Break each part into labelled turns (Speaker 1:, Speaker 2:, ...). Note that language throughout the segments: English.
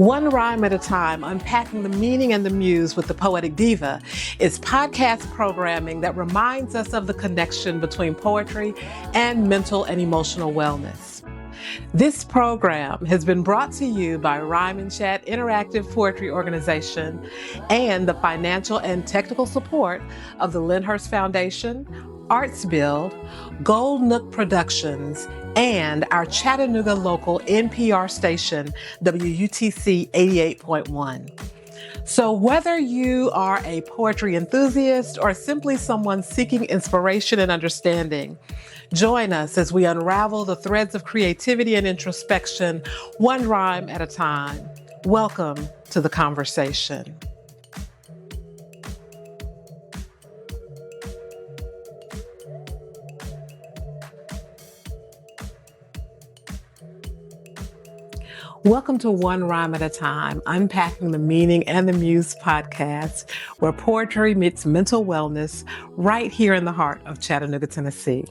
Speaker 1: One Rhyme at a Time, Unpacking the Meaning and the Muse with the Poetic Diva, is podcast programming that reminds us of the connection between poetry and mental and emotional wellness. This program has been brought to you by Rhyme and Chat Interactive Poetry Organization and the financial and technical support of the Lyndhurst Foundation, Arts Build, Gold Nook Productions, and our Chattanooga local NPR station, WUTC 88.1. So whether you are a poetry enthusiast or simply someone seeking inspiration and understanding, join us as we unravel the threads of creativity and introspection, one rhyme at a time. Welcome to the conversation. Welcome to One Rhyme at a Time, Unpacking the Meaning and the Muse podcast, where poetry meets mental wellness right here in the heart of Chattanooga, Tennessee.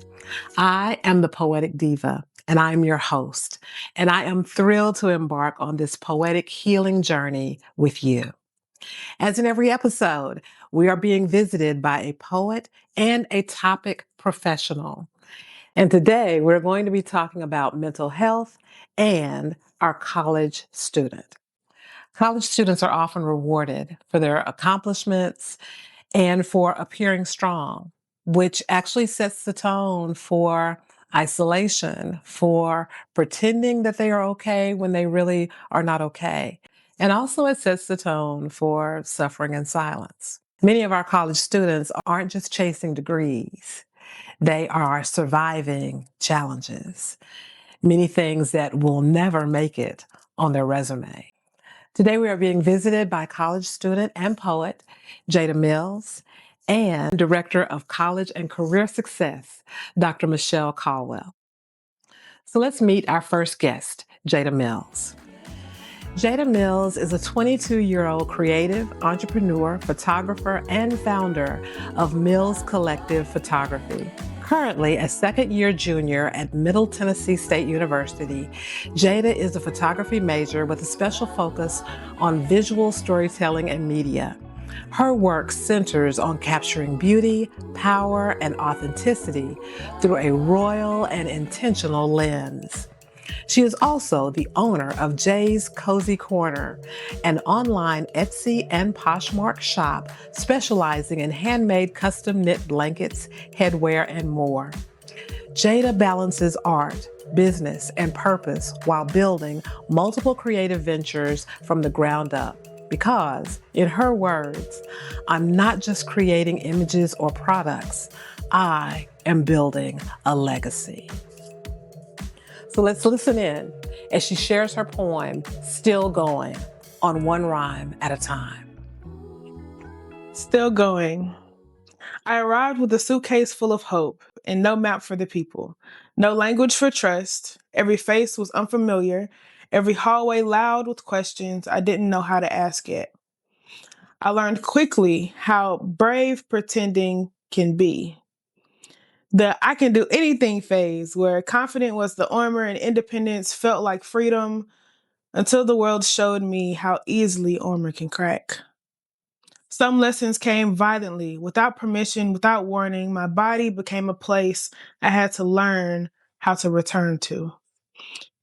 Speaker 1: I am the Poetic Diva, and I am your host, and I am thrilled to embark on this poetic healing journey with you. As in every episode, we are being visited by a poet and a topic professional. And today we're going to be talking about mental health and our college student. College students are often rewarded for their accomplishments and for appearing strong, which actually sets the tone for isolation, for pretending that they are okay when they really are not okay. And also it sets the tone for suffering in silence. Many of our college students aren't just chasing degrees. They are surviving challenges, many things that will never make it on their resume. Today we are being visited by college student and poet Jada Mills and Director of College and Career Success, Dr. Michelle Caldwell. So let's meet our first guest, Jada Mills. Jada Mills is a 22-year-old creative entrepreneur, photographer, and founder of Mills Collective Photography. Currently a second-year junior at Middle Tennessee State University, Jada is a photography major with a special focus on visual storytelling and media. Her work centers on capturing beauty, power, and authenticity through a royal and intentional lens. She is also the owner of Jay's Cozy Corner, an online Etsy and Poshmark shop specializing in handmade custom knit blankets, headwear, and more. Jada balances art, business, and purpose while building multiple creative ventures from the ground up. Because, in her words, I'm not just creating images or products, I am building a legacy. So let's listen in as she shares her poem, Still Going, on one rhyme at a time.
Speaker 2: Still going. I arrived with a suitcase full of hope and no map for the people. No language for trust. Every face was unfamiliar. Every hallway loud with questions I didn't know how to ask yet. I learned quickly how brave pretending can be. The I can do anything phase, where confident was the armor and independence felt like freedom, until the world showed me how easily armor can crack. Some lessons came violently, without permission, without warning. My body became a place I had to learn how to return to.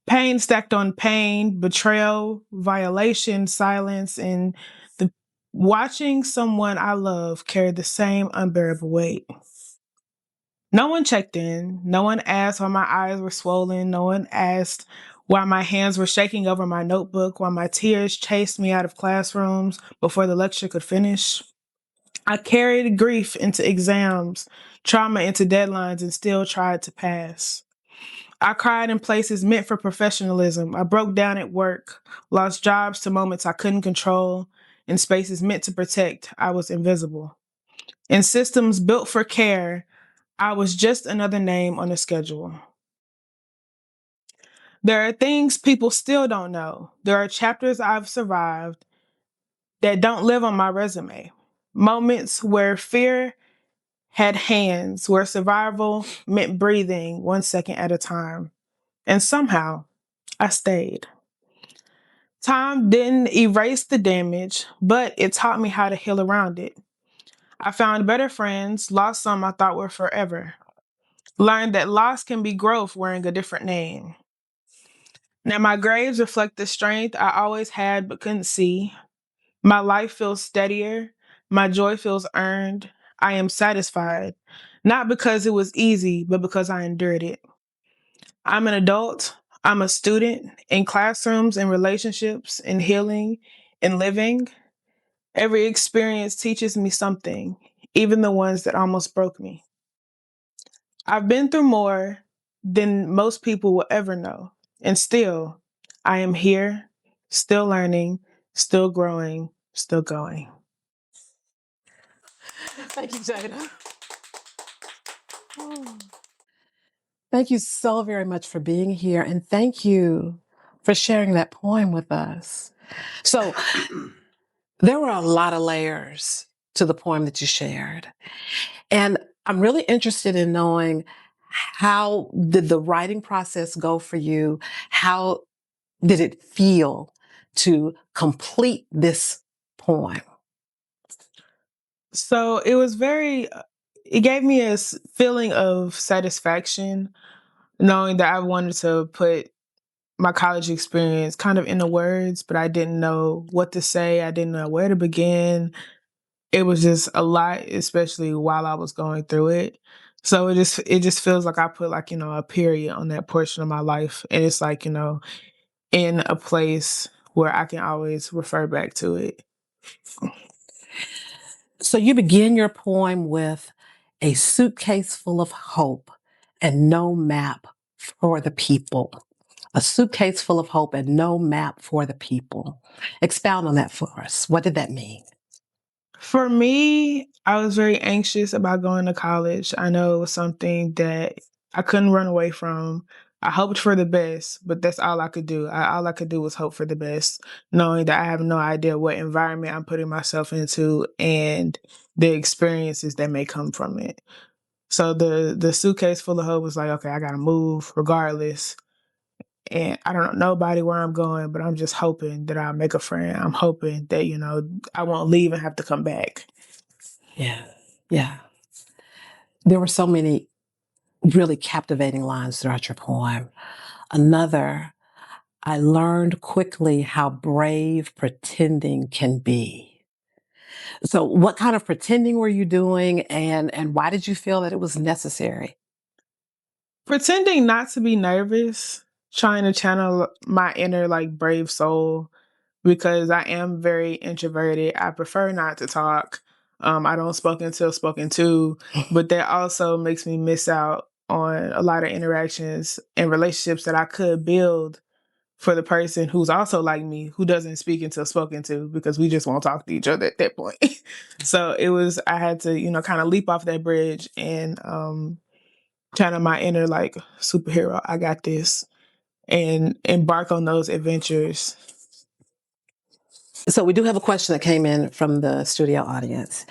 Speaker 2: Pain stacked on pain, betrayal, violation, silence, and the watching someone I love carry the same unbearable weight. No one checked in. No one asked why my eyes were swollen. No one asked why my hands were shaking over my notebook, why my tears chased me out of classrooms before the lecture could finish. I carried grief into exams, trauma into deadlines, and still tried to pass. I cried in places meant for professionalism. I broke down at work, lost jobs to moments I couldn't control. In spaces meant to protect, I was invisible. In systems built for care, I was just another name on the schedule. There are things people still don't know. There are chapters I've survived that don't live on my resume. Moments where fear had hands, where survival meant breathing 1 second at a time. And somehow, I stayed. Time didn't erase the damage, but it taught me how to heal around it. I found better friends, lost some I thought were forever. Learned that loss can be growth wearing a different name. Now, my grades reflect the strength I always had but couldn't see. My life feels steadier. My joy feels earned. I am satisfied, not because it was easy, but because I endured it. I'm an adult. I'm a student in classrooms, in relationships, in healing, in living. Every experience teaches me something, even the ones that almost broke me. I've been through more than most people will ever know. And still, I am here, still learning, still growing, still going.
Speaker 1: Thank you, Jada. Oh. Thank you so very much for being here, and thank you for sharing that poem with us. So, there were a lot of layers to the poem that you shared. And I'm really interested in knowing, how did the writing process go for you? How did it feel to complete this poem?
Speaker 2: So it was it gave me a feeling of satisfaction knowing that I wanted to put my college experience kind of into words, but I didn't know what to say. I didn't know where to begin. It was just a lot, especially while I was going through it. So it just feels like I put like, a period on that portion of my life. And it's like, in a place where I can always refer back to it.
Speaker 1: So you begin your poem with a suitcase full of hope and no map for the people. A suitcase full of hope and no map for the people. Expound on that for us. What did that mean?
Speaker 2: For me, I was very anxious about going to college. I know it was something that I couldn't run away from. I hoped for the best, but that's all I could do. All I could do was hope for the best, knowing that I have no idea what environment I'm putting myself into and the experiences that may come from it. So the suitcase full of hope was like, okay, I gotta move regardless. And I don't know nobody where I'm going, but I'm just hoping that I'll make a friend. I'm hoping that, I won't leave and have to come back.
Speaker 1: Yeah. Yeah. There were so many really captivating lines throughout your poem. Another, I learned quickly how brave pretending can be. So what kind of pretending were you doing, and why did you feel that it was necessary?
Speaker 2: Pretending not to be nervous, trying to channel my inner like brave soul because I am very introverted. I prefer not to talk. I don't spoke until spoken to, but that also makes me miss out on a lot of interactions and relationships that I could build for the person who's also like me, who doesn't speak until spoken to because we just won't talk to each other at that point. So I had to, kind of leap off that bridge and channel my inner like superhero. I got this and embark on those adventures.
Speaker 1: So we do have a question that came in from the studio audience.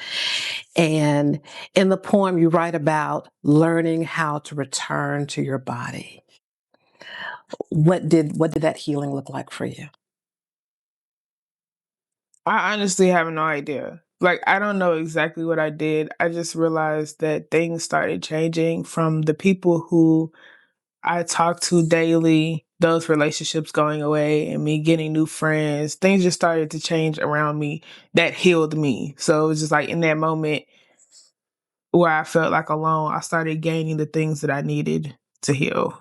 Speaker 1: And in the poem, you write about learning how to return to your body. What did that healing look like for you?
Speaker 2: I honestly have no idea. Like, I don't know exactly what I did. I just realized that things started changing from the people who I talk to daily, those relationships going away and me getting new friends. Things just started to change around me that healed me. So it was just like in that moment where I felt like alone, I started gaining the things that I needed to heal.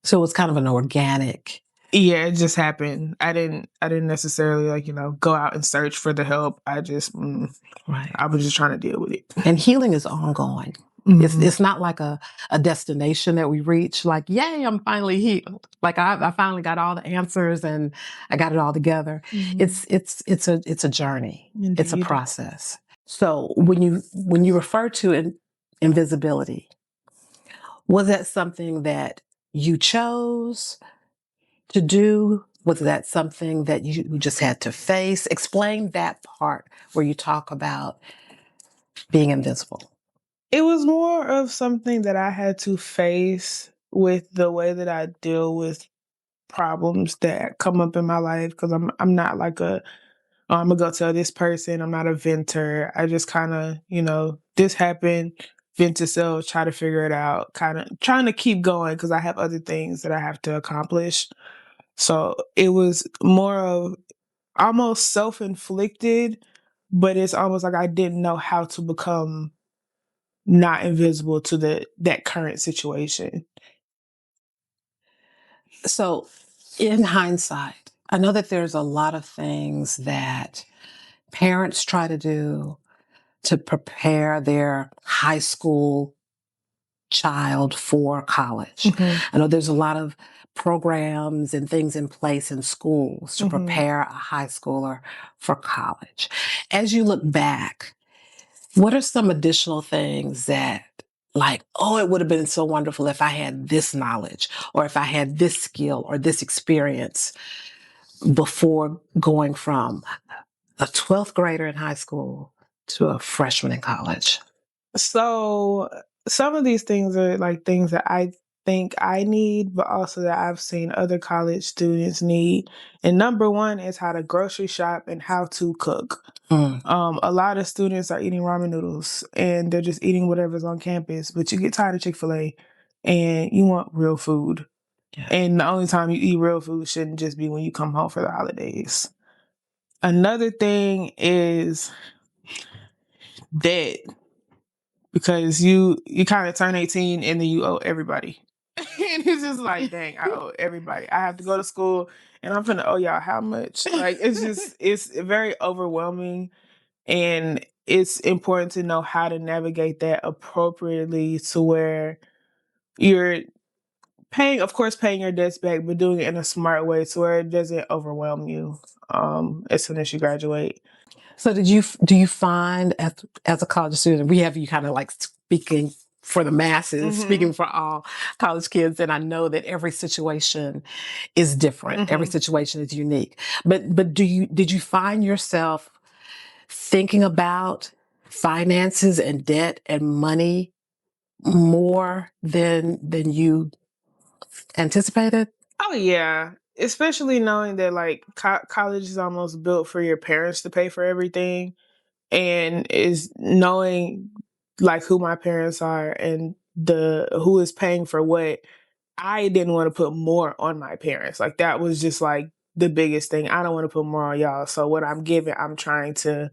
Speaker 1: So it was kind of an organic.
Speaker 2: Yeah, it just happened. I didn't necessarily like, go out and search for the help.
Speaker 1: Right.
Speaker 2: I was just trying to deal with it.
Speaker 1: And healing is ongoing.
Speaker 2: Mhm.
Speaker 1: It's not like a destination that we reach, like, yay, I'm finally healed. Like I finally got all the answers and I got it all together.
Speaker 2: Mhm.
Speaker 1: It's a journey. It's a
Speaker 2: Indeed.
Speaker 1: process. So when you refer to invisibility, was that something that you chose to do? Was that something that you just had to face? Explain that part where you talk about being invisible.
Speaker 2: It was more of something that I had to face with the way that I deal with problems that come up in my life, because I'm not like I'm gonna go tell this person. I'm not a venter. I just kind of, this happened, vent to self, try to figure it out, kind of trying to keep going because I have other things that I have to accomplish. So it was more of almost self-inflicted, but it's almost like I didn't know how to become not invisible to that current situation.
Speaker 1: So, in hindsight, I know that there's a lot of things that parents try to do to prepare their high school child for college.
Speaker 2: Mm-hmm.
Speaker 1: I know there's a lot of programs and things in place in schools to
Speaker 2: Mm-hmm.
Speaker 1: prepare a high schooler for college. As you look back, what are some additional things that, like, oh, it would have been so wonderful if I had this knowledge or if I had this skill or this experience before going from a 12th grader in high school to a freshman in college?
Speaker 2: So some of these things are like things that I think I need, but also that I've seen other college students need. And number one is how to grocery shop and how to cook.
Speaker 1: Mm.
Speaker 2: A lot of students are eating ramen noodles and they're just eating whatever's on campus, but you get tired of Chick-fil-A and you want real food.
Speaker 1: Yeah.
Speaker 2: And the only time you eat real food shouldn't just be when you come home for the holidays. Another thing is debt, because you kind of turn 18 and then you owe everybody. And it's just like, dang, I owe everybody. I have to go to school and I'm finna owe y'all how much? Like, it's very overwhelming. And it's important to know how to navigate that appropriately to where you're paying, of course, paying your debts back, but doing it in a smart way so where it doesn't overwhelm you as soon as you graduate.
Speaker 1: So do you find as a college student, we have you kind of like speaking for the masses,
Speaker 2: Mm-hmm.
Speaker 1: speaking for all college kids, and I know that every situation is different.
Speaker 2: Mm-hmm.
Speaker 1: Every situation is unique. But did you find yourself thinking about finances and debt and money more than you anticipated?
Speaker 2: Oh yeah, especially knowing that like college is almost built for your parents to pay for everything, and is knowing like who my parents are and the who is paying for what. I didn't want to put more on my parents. Like that was just like the biggest thing. I don't want to put more on y'all. So what I'm giving, I'm trying to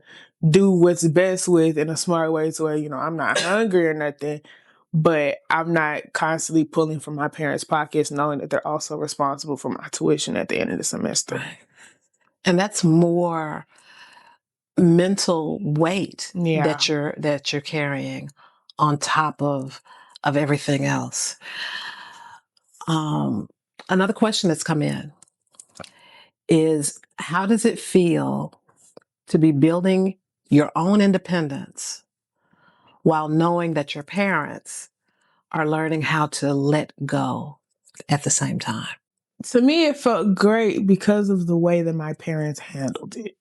Speaker 2: do what's best with in a smart way to where, I'm not hungry or nothing, but I'm not constantly pulling from my parents' pockets, knowing that they're also responsible for my tuition at the end of the semester.
Speaker 1: Right. And that's more mental weight
Speaker 2: Yeah.
Speaker 1: that you're carrying on top of everything else. Another question that's come in is, how does it feel to be building your own independence while knowing that your parents are learning how to let go at the same time?
Speaker 2: To me, it felt great because of the way that my parents handled it.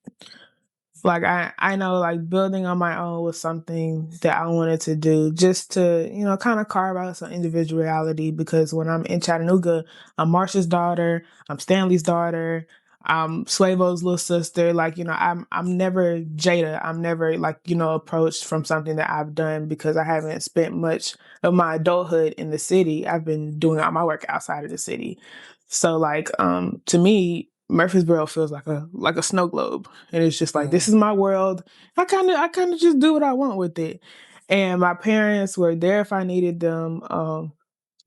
Speaker 2: Like I know like building on my own was something that I wanted to do just to, kind of carve out some individuality, because when I'm in Chattanooga, I'm Marsha's daughter, I'm Stanley's daughter, I'm Suevo's little sister. Like, I'm never Jada. I'm never like, approached from something that I've done because I haven't spent much of my adulthood in the city. I've been doing all my work outside of the city. So like to me, Murfreesboro feels like a snow globe, and it's just like this is my world. I kind of just do what I want with it, and my parents were there if I needed them.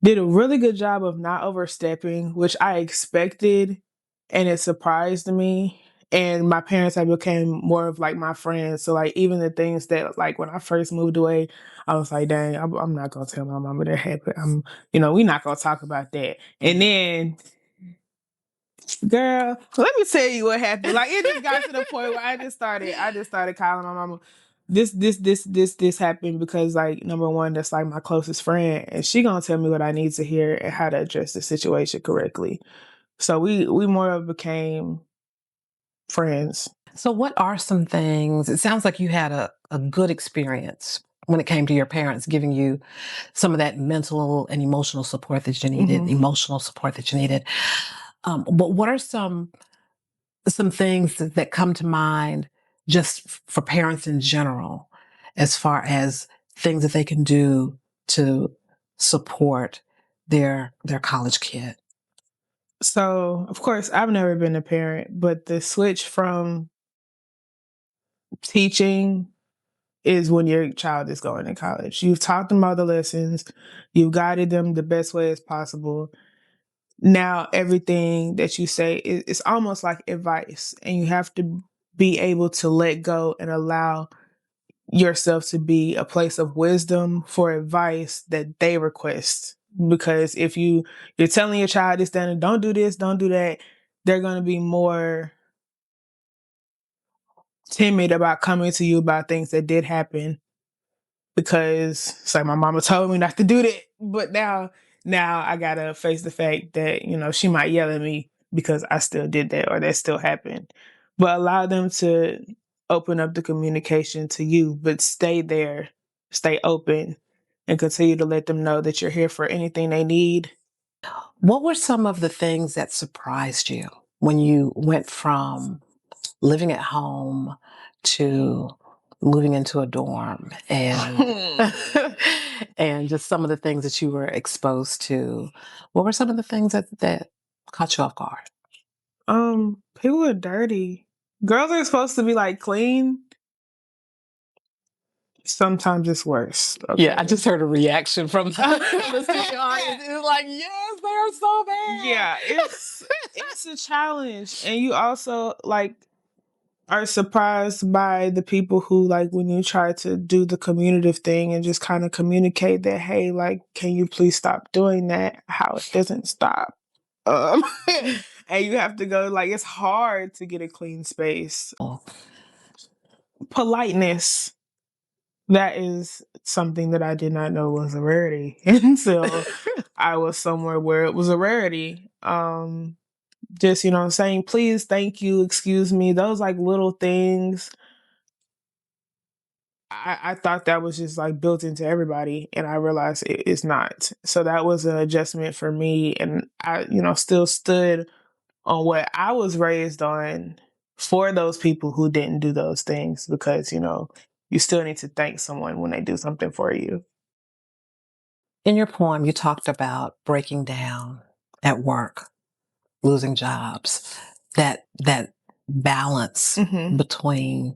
Speaker 2: Did a really good job of not overstepping, which I expected, and it surprised me. And my parents have became more of like my friends. So like even the things that like when I first moved away, I was like, dang, I'm not gonna tell my mama that happened. We're not gonna talk about that. And then girl, let me tell you what happened. Like it just got to the point where I just started calling my mama. This happened because like number one, that's like my closest friend, and she gonna tell me what I need to hear and how to address the situation correctly. So we more of became friends.
Speaker 1: So what are some things, it sounds like you had a good experience when it came to your parents giving you some of that mental and emotional support that you needed, emotional support that you needed. But what are some things that come to mind just for parents in general, as far as things that they can do to support their college kid?
Speaker 2: So, of course, I've never been a parent, but the switch from teaching is when your child is going to college. You've taught them all the lessons, you've guided them the best way as possible. Now, everything that you say is almost like advice, and you have to be able to let go and allow yourself to be a place of wisdom for advice that they request. Because if you're telling your child this, then don't do this, don't do that, they're going to be more timid about coming to you about things that did happen, because it's like my mama told me not to do that. But now I gotta face the fact that, she might yell at me because I still did that or that still happened. But allow them to open up the communication to you, but stay there, stay open, and continue to let them know that you're here for anything they need.
Speaker 1: What were some of the things that surprised you when you went from living at home to moving into a dorm, and and just some of the things that you were exposed to? What were some of the things that caught you off guard?
Speaker 2: People are dirty. Girls are supposed to be like clean. Sometimes it's worse. Okay.
Speaker 1: Yeah, I just heard a reaction from the studio audience. It was like, yes, they're so bad.
Speaker 2: Yeah, it's a challenge. And you also like are surprised by the people who, like, when you try to do the communicative thing and just kind of communicate that, hey, like, can you please stop doing that? How it doesn't stop. Um and you have to go, like, it's hard to get a clean space. Politeness. That is something that I did not know was a rarity until I was somewhere where it was a rarity. Just, saying please, thank you, excuse me, those like little things. I thought that was just like built into everybody, and I realized it's not. So that was an adjustment for me, and I, still stood on what I was raised on for those people who didn't do those things, because, you still need to thank someone when they do something for you.
Speaker 1: In your poem, you talked about breaking down at work, losing jobs, that balance between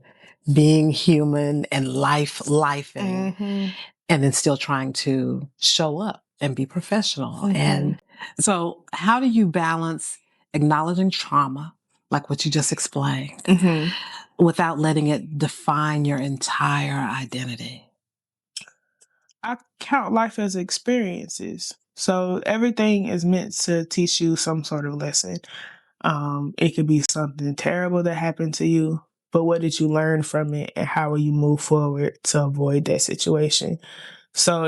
Speaker 1: being human and lifing, and then still trying to show up and be professional. And so how do you balance acknowledging trauma, like what you just explained, without letting it define your entire identity?
Speaker 2: I count life as experiences. So everything is meant to teach you some sort of lesson. It could be something terrible that happened to you, but what did you learn from it, and how will you move forward to avoid that situation? So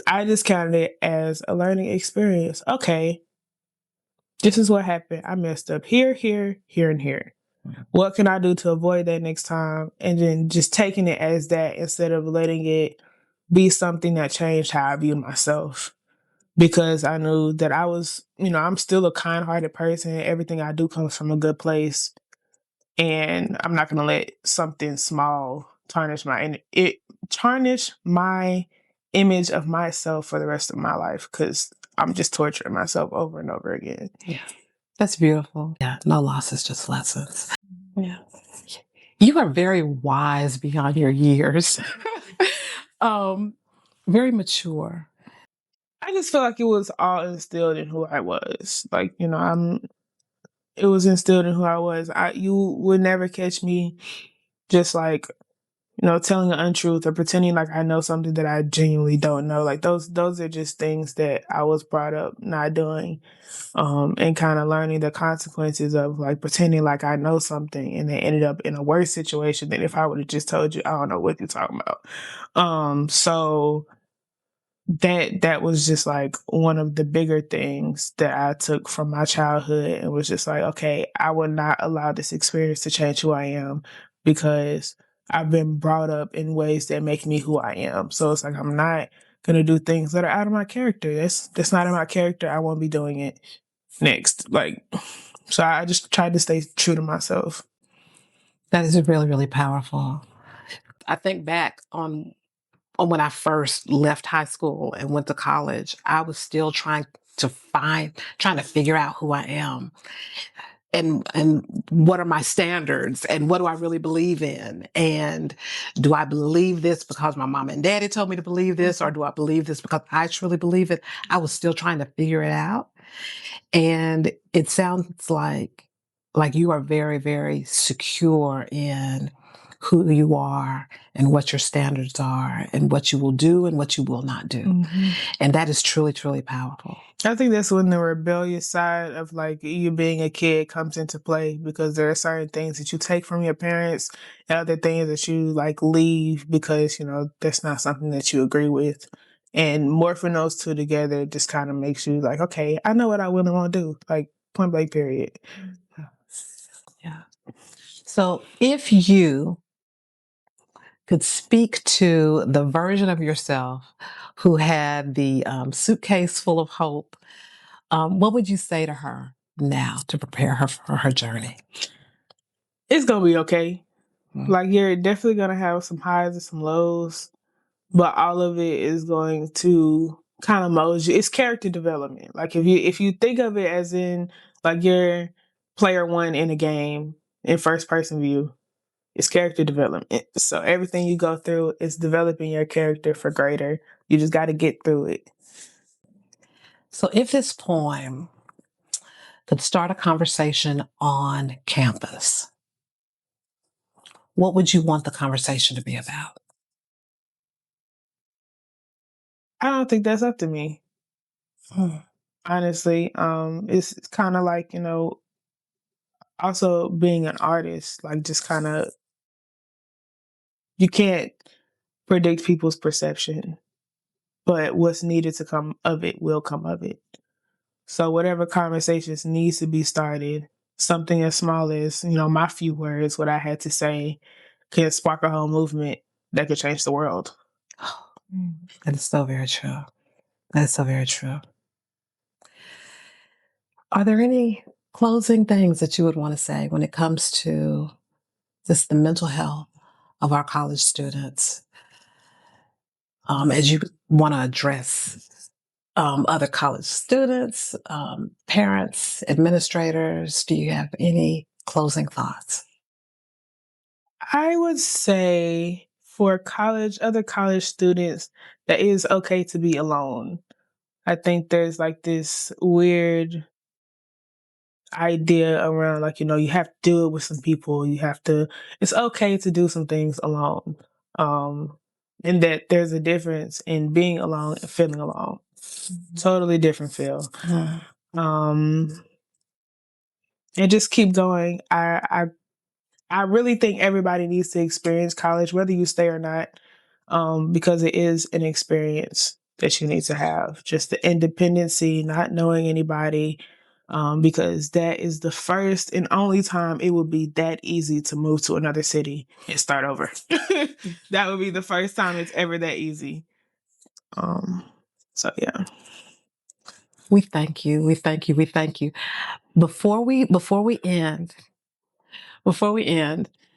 Speaker 2: I just counted it as a learning experience. Okay, this is what happened. I messed up here, here, here, and here. What can I do to avoid that next time? And then just taking it as that instead of letting it be something that changed how I view myself. Because I knew that I was, I'm still a kind-hearted person. Everything I do comes from a good place. And I'm not going to let something small tarnish my image of myself for the rest of my life, because I'm just torturing myself over and over again.
Speaker 1: Yeah, that's beautiful. Yeah, no losses, just lessons. Yeah. You are very wise beyond your years. Very mature.
Speaker 2: I just feel like it was all instilled in who I was. Like, it was instilled in who I was. You would never catch me just like, telling an untruth or pretending like I know something that I genuinely don't know. Like those are just things that I was brought up not doing. And kind of learning the consequences of like pretending like I know something, and then ended up in a worse situation than if I would have just told you, I don't know what you're talking about. So that was just like one of the bigger things that I took from my childhood, and was just like, okay, I would not allow this experience to change who I am, because I've been brought up in ways that make me who I am. So it's like, I'm not gonna do things that are out of my character. That's not in my character. I won't be doing it. next. Like, so I just tried to stay true to myself.
Speaker 1: That is really, really powerful. I think back on when I first left high school and went to college, I was still trying to figure out who I am and what are my standards and what do I really believe in? And do I believe this because my mom and daddy told me to believe this, or do I believe this because I truly believe it? I was still trying to figure it out. And it sounds like you are very, very secure in who you are and what your standards are and what you will do and what you will not do.
Speaker 2: Mm-hmm.
Speaker 1: And that is truly, truly powerful.
Speaker 2: I think that's when the rebellious side of like you being a kid comes into play, because there are certain things that you take from your parents and other things that you like leave because, you know, that's not something that you agree with. And morphing those two together just kind of makes you like, okay, I know what I really want to do, like point blank period.
Speaker 1: Yeah. So if you could speak to the version of yourself who had the suitcase full of hope, what would you say to her now to prepare her for her journey?
Speaker 2: It's going to be okay.
Speaker 1: Mm-hmm.
Speaker 2: Like, you're definitely going to have some highs and some lows, but all of it is going to kind of mold you. It's character development. Like, if you think of it as in like you're player one in a game in first person view, it's character development. So everything you go through is developing your character for greater. You just got to get through it.
Speaker 1: So if this poem could start a conversation on campus, what would you want the conversation to be about?
Speaker 2: I don't think that's up to me. Honestly, it's kind of like, you know, also being an artist, like just kind of, you can't predict people's perception, but what's needed to come of it will come of it. So whatever conversations needs to be started, something as small as, you know, my few words, what I had to say, can spark a whole movement that could change the world.
Speaker 1: That is so very true. That is so very true. Are there any closing things that you would want to say when it comes to just the mental health of our college students, as you want to address other college students, parents, administrators? Do you have any closing thoughts?
Speaker 2: I would say for other college students, that it is okay to be alone. I think there's like this weird idea around, like, you know, you have to do it with some people. It's okay to do some things alone. And that there's a difference in being alone and feeling alone. Totally different feel. And just keep going. I really think everybody needs to experience college, whether you stay or not, because it is an experience that you need to have. Just the independency, not knowing anybody, because that is the first and only time it would be that easy to move to another city and start over. That would be the first time it's ever that easy. So yeah.
Speaker 1: We thank you. We thank you. We thank you. Before we end,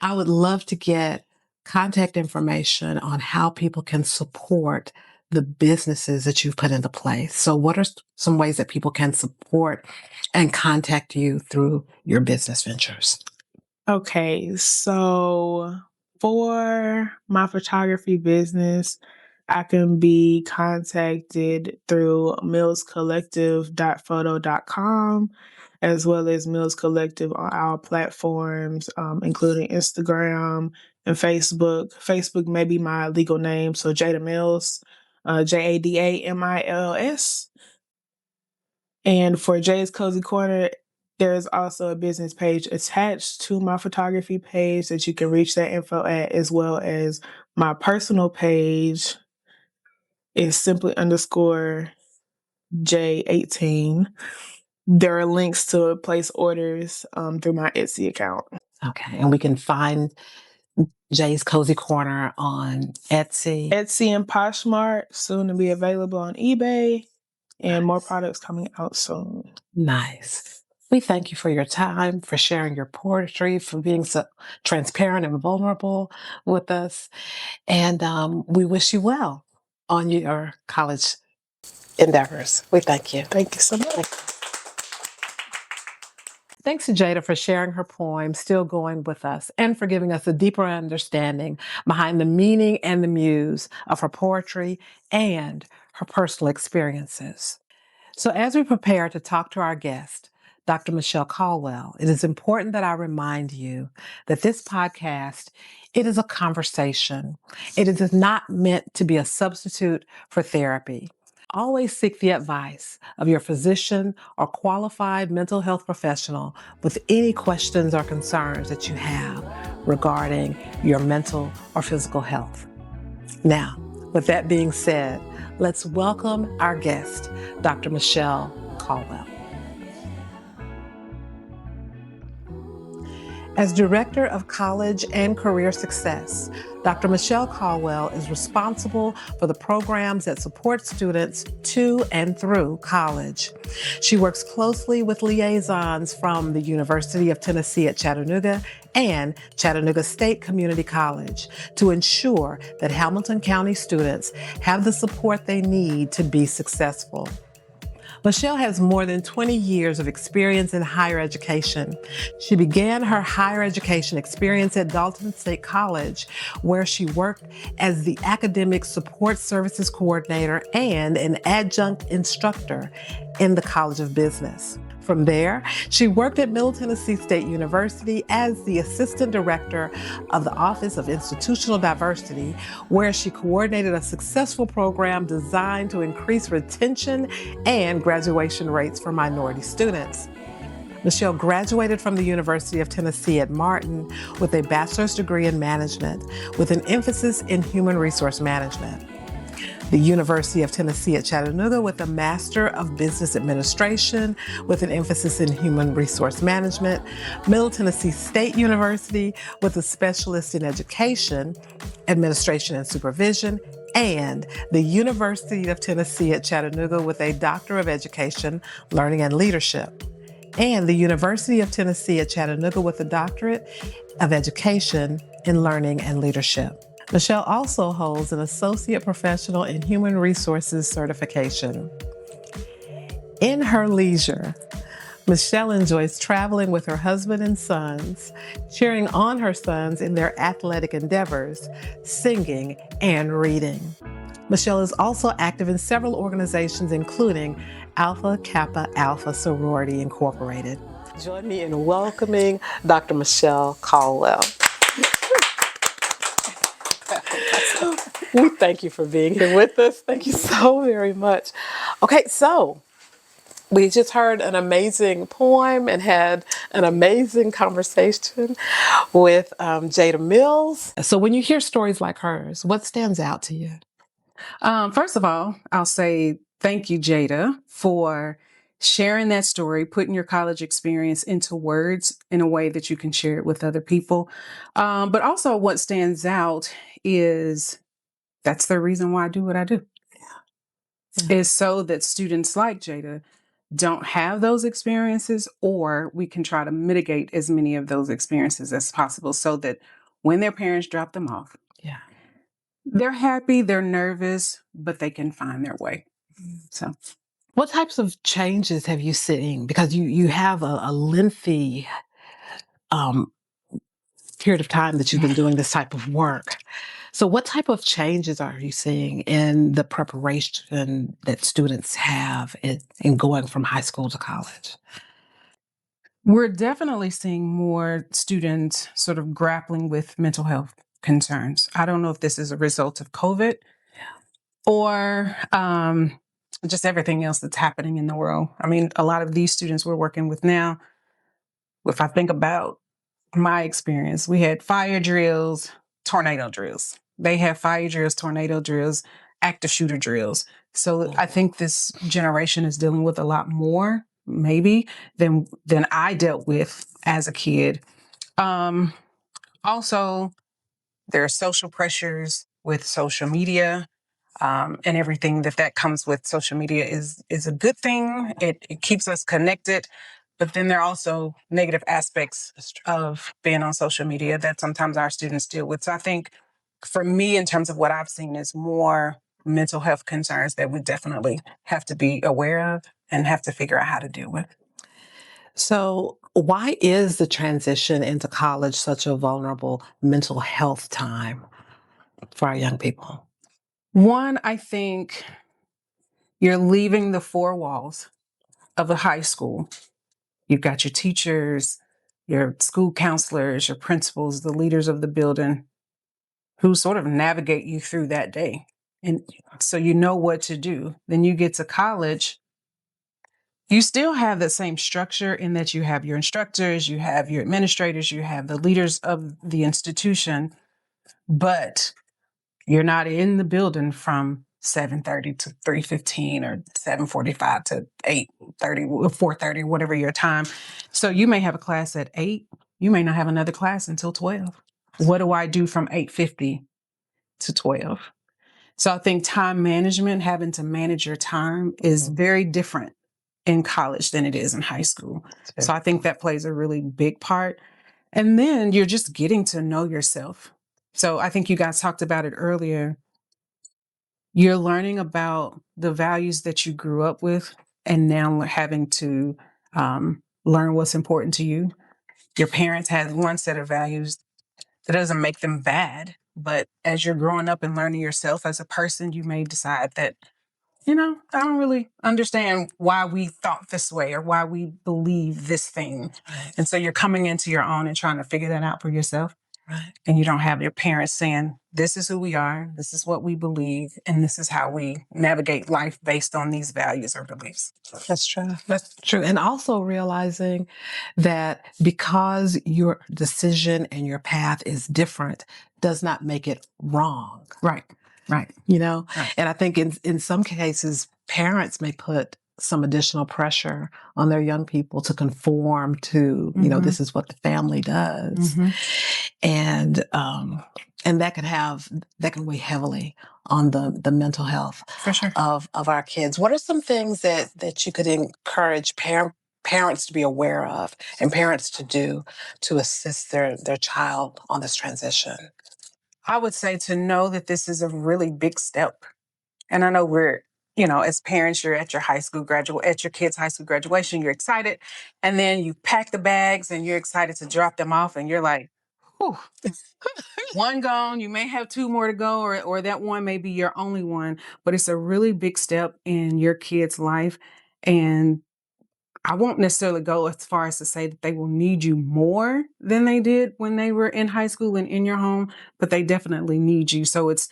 Speaker 1: I would love to get contact information on how people can support the businesses that you've put into place. So what are some ways that people can support and contact you through your business ventures?
Speaker 2: Okay, so for my photography business, I can be contacted through millscollective.photo.com, as well as Mills Collective on our platforms, including Instagram and Facebook. Facebook may be my legal name, so Jada Mills, JADAMILS. And for Jay's Cozy Corner, there's also a business page attached to my photography page that you can reach that info at, as well as my personal page is simply _ J18. There are links to place orders through my Etsy account.
Speaker 1: Okay, and we can find Jay's Cozy Corner on Etsy.
Speaker 2: Etsy and Poshmark, soon to be available on eBay. and more products coming out soon.
Speaker 1: Nice. We thank you for your time, for sharing your poetry, for being so transparent and vulnerable with us. And we wish you well on your college endeavors. We thank you.
Speaker 2: Thank you so much.
Speaker 1: Thanks to Jada for sharing her poem, Still Going with us, and for giving us a deeper understanding behind the meaning and the muse of her poetry and her personal experiences. So as we prepare to talk to our guest, Dr. Michelle Caldwell, it is important that I remind you that this podcast, it is a conversation. It is not meant to be a substitute for therapy. Always seek the advice of your physician or qualified mental health professional with any questions or concerns that you have regarding your mental or physical health. Now, with that being said, let's welcome our guest, Dr. Michelle Caldwell. As Director of College and Career Success, Dr. Michelle Caldwell is responsible for the programs that support students to and through college. She works closely with liaisons from the University of Tennessee at Chattanooga and Chattanooga State Community College to ensure that Hamilton County students have the support they need to be successful. Michelle has more than 20 years of experience in higher education. She began her higher education experience at Dalton State College, where she worked as the Academic Support Services Coordinator and an adjunct instructor in the College of Business. From there, she worked at Middle Tennessee State University as the Assistant Director of the Office of Institutional Diversity, where she coordinated a successful program designed to increase retention and graduation rates for minority students. Michelle graduated from the University of Tennessee at Martin with a bachelor's degree in management with an emphasis in human resource management. The University of Tennessee at Chattanooga with a Master of Business Administration with an emphasis in human resource management, Middle Tennessee State University with a specialist in education, administration and supervision, and the University of Tennessee at Chattanooga with a Doctor of Education, Learning and Leadership, and the University of Tennessee at Chattanooga with a Doctorate of Education in Learning and Leadership. Michelle also holds an Associate Professional in Human Resources certification. In her leisure, Michelle enjoys traveling with her husband and sons, cheering on her sons in their athletic endeavors, singing, and reading. Michelle is also active in several organizations, including Alpha Kappa Alpha Sorority Incorporated. Join me in welcoming Dr. Michelle Caldwell. We thank you for being here with us. Thank you so very much. Okay, so we just heard an amazing poem and had an amazing conversation with Jada Mills. So when you hear stories like hers, what stands out to you?
Speaker 3: First of all, I'll say thank you, Jada, for sharing that story, putting your college experience into words in a way that you can share it with other people. But also what stands out is that's the reason why I do what I do.
Speaker 1: Yeah.
Speaker 3: Is so that students like Jada don't have those experiences, or we can try to mitigate as many of those experiences as possible so that when their parents drop them off,
Speaker 1: Yeah.
Speaker 3: they're happy, they're nervous, but they can find their way. So,
Speaker 1: what types of changes have you seen? Because you have a lengthy period of time that you've been doing this type of work. So what type of changes are you seeing in the preparation that students have in going from high school to college?
Speaker 3: we're definitely seeing more students sort of grappling with mental health concerns. I don't know if this is a result of COVID or just everything else that's happening in the world. I mean, a lot of these students we're working with now, if I think about my experience, we had fire drills, tornado drills. They have fire drills, tornado drills, active shooter drills. So I think this generation is dealing with a lot more, maybe, than I dealt with as a kid. Also, there are social pressures with social media. and everything that comes with social media is a good thing. It keeps us connected, but then there are also negative aspects of being on social media that sometimes our students deal with. So I think for me, in terms of what I've seen, is more mental health concerns that we definitely have to be aware of and have to figure out how to deal with.
Speaker 1: So, why is the transition into college such a vulnerable mental health time for our young people?
Speaker 3: One, I think you're leaving the four walls of a high school. You've got your teachers, your school counselors, your principals, the leaders of the building who sort of navigate you through that day. And so you know what to do. Then you get to college. You still have the same structure in that you have your instructors, you have your administrators, you have the leaders of the institution, but you're not in the building from 7:30 to 3:15 or 7:45 to 8:30 or 4:30, whatever your time. So you may have a class at 8. You may not have another class until 12. What do I do from 8:50 to 12? So I think time management, having to manage your time, is very different in college than it is in high school. So I think that plays a really big part. And then you're just getting to know yourself. So I think you guys talked about it earlier. You're learning about the values that you grew up with and now having to learn what's important to you. Your parents had one set of values. That doesn't make them bad, but as you're growing up and learning yourself as a person, you may decide that, I don't really understand why we thought this way or why we believe this thing.
Speaker 1: Right.
Speaker 3: And so you're coming into your own and trying to figure that out for yourself.
Speaker 1: Right.
Speaker 3: And you don't have your parents saying, this is who we are, this is what we believe, and this is how we navigate life based on these values or beliefs.
Speaker 1: That's true. That's true. And also realizing that because your decision and your path is different does not make it wrong.
Speaker 3: Right. Right.
Speaker 1: Right. And I think in some cases, parents may put some additional pressure on their young people to conform to, this is what the family does.
Speaker 3: Mm-hmm.
Speaker 1: And that can weigh heavily on the mental health
Speaker 3: For sure.
Speaker 1: of our kids. What are some things that you could encourage parents to be aware of and parents to do to assist their child on this transition?
Speaker 3: I would say to know that this is a really big step. And I know we're, as parents, you're at your at your kid's high school graduation, you're excited. And then you pack the bags and you're excited to drop them off. And you're like, whew, one gone, you may have 2 more to go, or that one may be your only one, but it's a really big step in your kid's life. And I won't necessarily go as far as to say that they will need you more than they did when they were in high school and in your home, but they definitely need you. So it's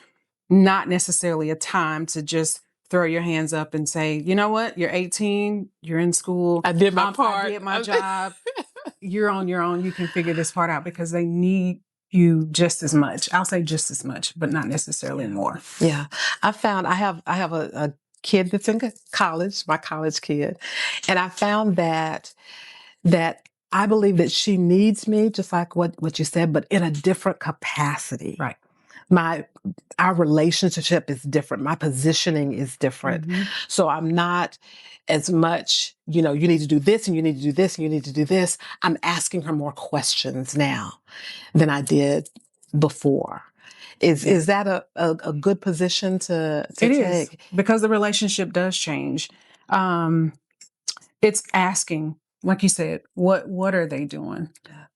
Speaker 3: not necessarily a time to just throw your hands up and say, you know what, you're 18, you're in school.
Speaker 1: I did my part.
Speaker 3: I did my job. You're on your own. You can figure this part out, because they need you just as much. I'll say just as much, but not necessarily more.
Speaker 1: Yeah. I have a kid that's in college, my college kid. And I found that I believe that she needs me, just like what you said, but in a different capacity.
Speaker 3: Right.
Speaker 1: Our relationship is different. My positioning is different.
Speaker 3: Mm-hmm.
Speaker 1: So I'm not as much, you need to do this and you need to do this and you need to do this. I'm asking her more questions now than I did before. Is that a good position to
Speaker 3: It
Speaker 1: take?
Speaker 3: is, because the relationship does change. It's asking, like you said, what are they doing?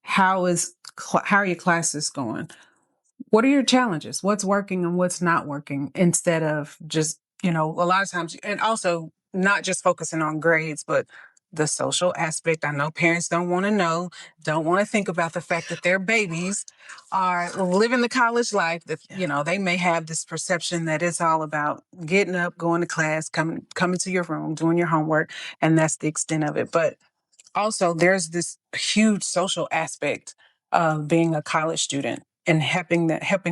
Speaker 3: How are your classes going? What are your challenges? What's working and what's not working? Instead of just, a lot of times, and also not just focusing on grades, but the social aspect. I know parents don't want to think about the fact that their babies are living the college life, that, they may have this perception that it's all about getting up, going to class, coming to your room, doing your homework, and that's the extent of it. But also there's this huge social aspect of being a college student and helping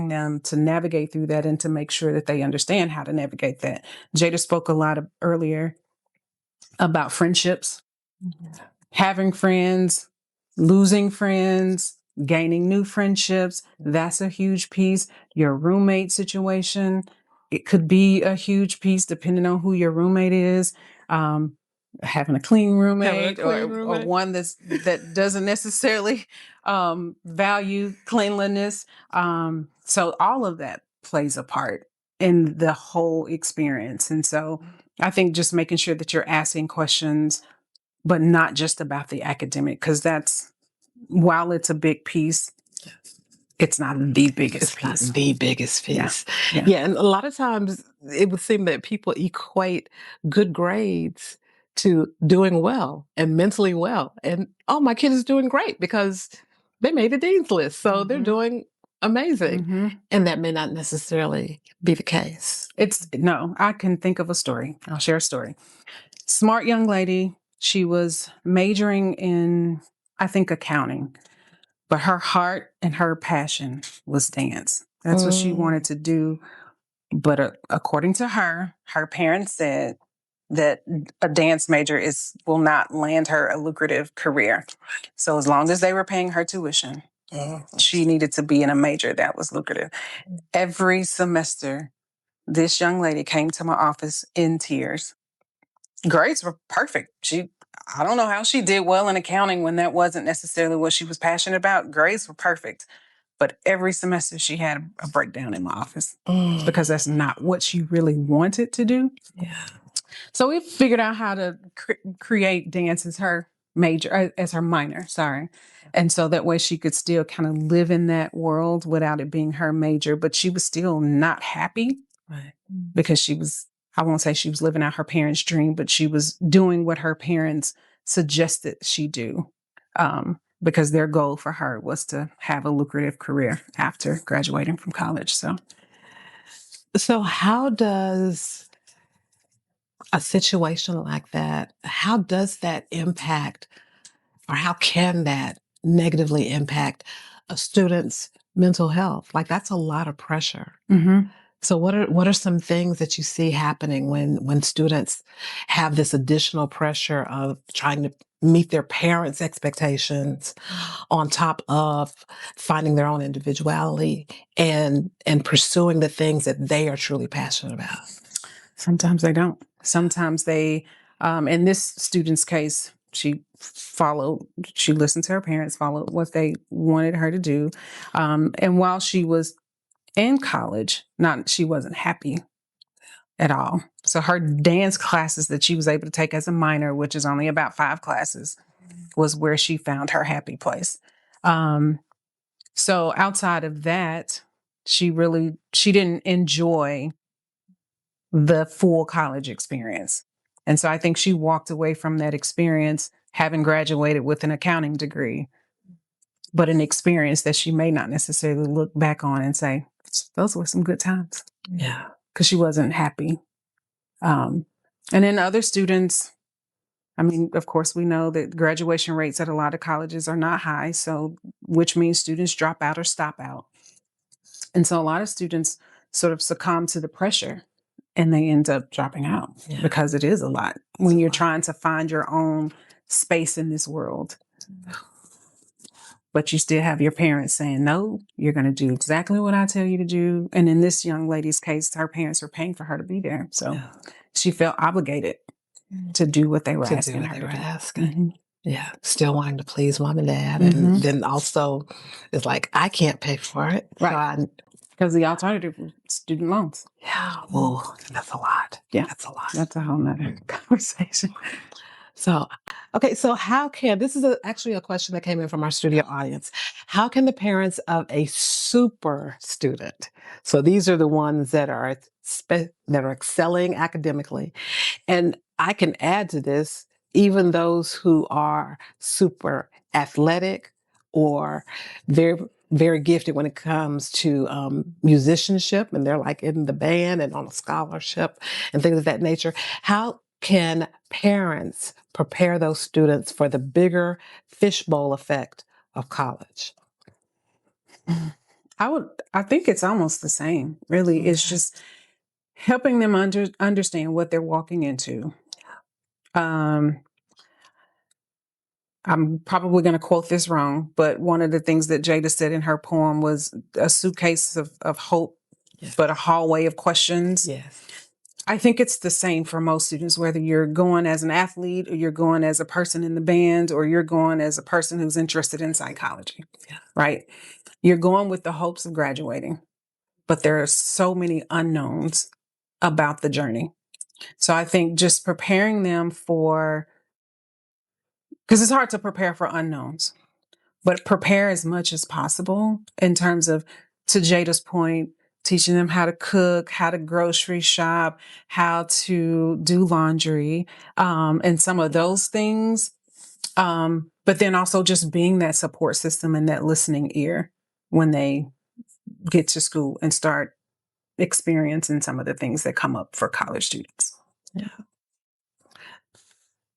Speaker 3: them to navigate through that and to make sure that they understand how to navigate that. Jada spoke a lot earlier about friendships, having friends, losing friends, gaining new friendships. That's a huge piece. Your roommate situation. it could be a huge piece depending on who your roommate is. Having a clean roommate, or one that doesn't necessarily value cleanliness. So all of that plays a part in the whole experience. And so I think just making sure that you're asking questions, but not just about the academic, because that's, while it's a big piece, it's not the biggest piece.
Speaker 1: Not the biggest piece.
Speaker 3: Yeah.
Speaker 1: Yeah. And a lot of times it would seem that people equate good grades to doing well and mentally well. And, oh, my kid is doing great because they made the dean's list. So they're doing amazing. And that may not necessarily be the case.
Speaker 3: No, I can think of a story. I'll share a story. Smart young lady. She was majoring in, I think, accounting. But her heart and her passion was dance. That's what she wanted to do. But according to her, her parents said that a dance major will not land her a lucrative career. So as long as they were paying her tuition, she needed to be in a major that was lucrative. Every semester, this young lady came to my office in tears. Grades were perfect. I don't know how she did well in accounting when that wasn't necessarily what she was passionate about. Grades were perfect. But every semester she had a breakdown in my office because that's not what she really wanted to do.
Speaker 1: Yeah.
Speaker 3: So we figured out how to create dance as her major, as her minor, sorry. And so that way she could still kind of live in that world without it being her major, but she was still not happy.
Speaker 1: Right.
Speaker 3: Because I won't say she was living out her parents' dream, but she was doing what her parents suggested she do. Because their goal for her was to have a lucrative career after graduating from college.
Speaker 1: So how does a situation like that, how does that impact, or how can that negatively impact a student's mental health? Like, that's a lot of pressure. So what are some things that you see happening when students have this additional pressure of trying to meet their parents' expectations on top of finding their own individuality and pursuing the things that they are truly passionate about?
Speaker 3: Sometimes they don't. Sometimes they, in this student's case, she listened to her parents, followed what they wanted her to do. And while she was in college, she wasn't happy at all. So her dance classes that she was able to take as a minor, which is only about 5 classes, was where she found her happy place. So outside of that, she didn't enjoy the full college experience. And so I think she walked away from that experience having graduated with an accounting degree, but an experience that she may not necessarily look back on and say, those were some good times.
Speaker 1: Yeah.
Speaker 3: Because she wasn't happy. And then other students, I mean, of course, we know that graduation rates at a lot of colleges are not high, so which means students drop out or stop out. And so a lot of students sort of succumb to the pressure and they end up dropping out because it is a lot when you're trying to find your own space in this world. But you still have your parents saying, no, you're going to do exactly what I tell you to do. And in this young lady's case, her parents were paying for her to be there. So she felt obligated to do what they were asking her to do.
Speaker 1: Yeah. Still wanting to please mom and dad. And then also it's like, I can't pay for it.
Speaker 3: Right. Because the alternative was student loans.
Speaker 1: Yeah. Oh, that's a lot.
Speaker 3: Yeah.
Speaker 1: That's a lot.
Speaker 3: That's a whole nother conversation.
Speaker 1: So, okay. So this is actually a question that came in from our studio audience. How can the parents of a super student, so these are the ones that are excelling academically, and I can add to this, even those who are super athletic or very, very gifted when it comes to musicianship, and they're like in the band and on a scholarship and things of that nature. How can parents prepare those students for the bigger fishbowl effect of college?
Speaker 3: I think it's almost the same, really. Okay. It's just helping them understand what they're walking into. I'm probably going to quote this wrong, but one of the things that Jada said in her poem was a suitcase of hope but a hallway of questions.
Speaker 1: Yes.
Speaker 3: I think it's the same for most students, whether you're going as an athlete or you're going as a person in the band or you're going as a person who's interested in psychology, right? You're going with the hopes of graduating, but there are so many unknowns about the journey. So I think just preparing them for, because it's hard to prepare for unknowns, but prepare as much as possible in terms of, to Jada's point, teaching them how to cook, how to grocery shop, how to do laundry, and some of those things. But then also just being that support system and that listening ear when they get to school and start experiencing some of the things that come up for college students.
Speaker 1: Yeah.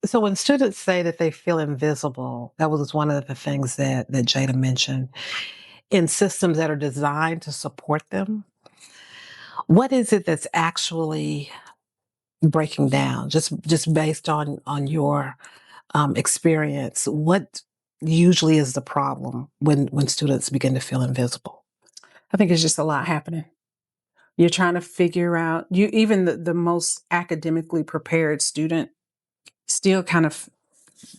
Speaker 1: So when students say that they feel invisible, that was one of the things that Jada mentioned, in systems that are designed to support them, what is it that's actually breaking down? Just based on your experience, what usually is the problem when students begin to feel invisible?
Speaker 3: I think it's just a lot happening. You're trying to figure out, even the most academically prepared student still kind of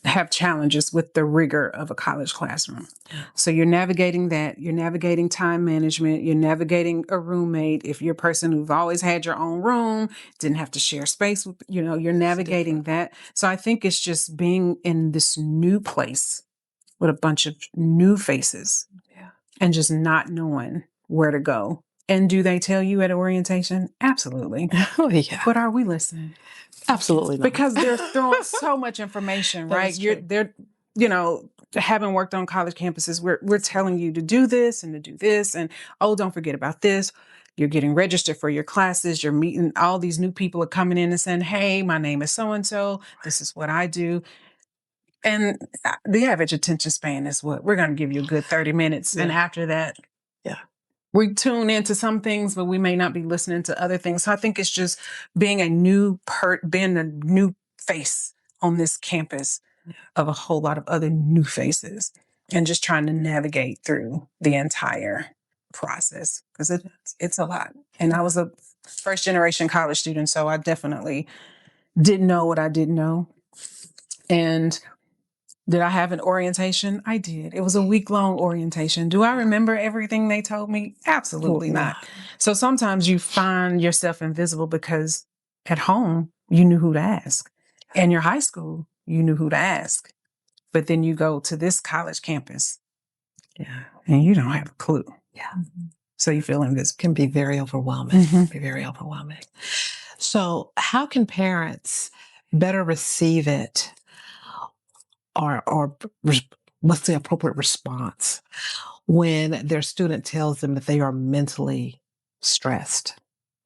Speaker 3: have challenges with the rigor of a college classroom. So you're navigating that, you're navigating time management, you're navigating a roommate. If you're a person who've always had your own room, didn't have to share space with, you're navigating that. So I think it's just being in this new place with a bunch of new faces and just not knowing where to go. And do they tell you at orientation? Absolutely.
Speaker 1: Oh, yeah.
Speaker 3: But are we listening?
Speaker 1: Absolutely not.
Speaker 3: Because they're throwing so much information, right? They're, having worked on college campuses, we're telling you to do this and to do this. And, oh, don't forget about this. You're getting registered for your classes. You're meeting all these new people are coming in and saying, hey, my name is so-and-so. This is what I do. And the average attention span is what? We're going to give you a good 30 minutes. And after that, we tune into some things, but we may not be listening to other things. So I think it's just being a new face on this campus of a whole lot of other new faces and just trying to navigate through the entire process because it's a lot. And I was a first generation college student, so I definitely didn't know what I didn't know. And did I have an orientation? I did. It was a week-long orientation. Do I remember everything they told me? Absolutely not. So sometimes you find yourself invisible because at home, you knew who to ask. In your high school, you knew who to ask. But then you go to this college campus and you don't have a clue. So you feel invisible.
Speaker 1: Can be very overwhelming. Be very overwhelming. So how can parents better receive it? Or what's the appropriate response when their student tells them that they are mentally stressed?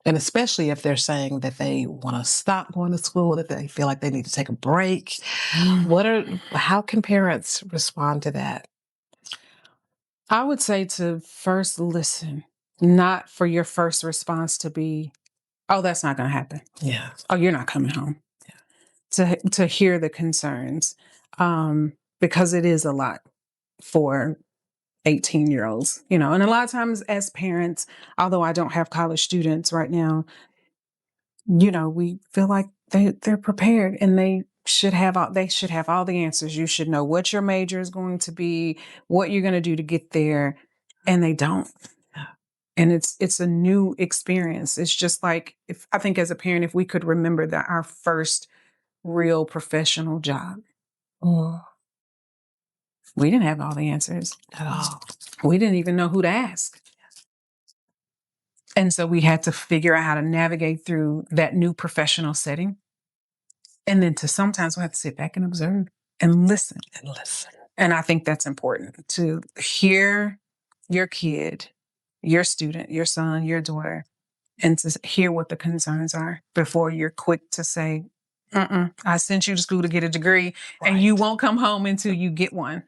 Speaker 1: And especially if they're saying that they want to stop going to school, that they feel like they need to take a break. How can parents respond to that?
Speaker 3: I would say to first listen, not for your first response to be, oh, that's not going to happen. Oh, you're not coming home. To hear the concerns, because it is a lot for 18-year-olds, and a lot of times as parents, although I don't have college students right now, we feel like they're prepared and they should have all the answers. You should know what your major is going to be, what you're going to do to get there, and they don't. And it's a new experience. It's just like, I think as a parent, if we could remember that our first real professional job, we didn't have all the answers at all. We didn't even know who to ask. And so we had to figure out how to navigate through that new professional setting. And then sometimes we have to sit back and observe and listen. And I think that's important, to hear your kid, your student, your son, your daughter, and to hear what the concerns are before you're quick to say, I sent you to school to get a degree and you won't come home until you get one.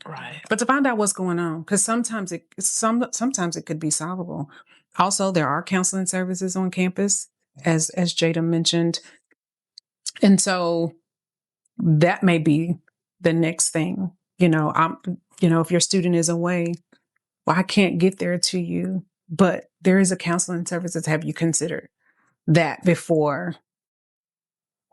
Speaker 3: But to find out what's going on, because sometimes it could be solvable. Also, there are counseling services on campus, as Jada mentioned. And so that may be the next thing. If your student is away, well, I can't get there to you. but there is a counseling services. Have you considered that before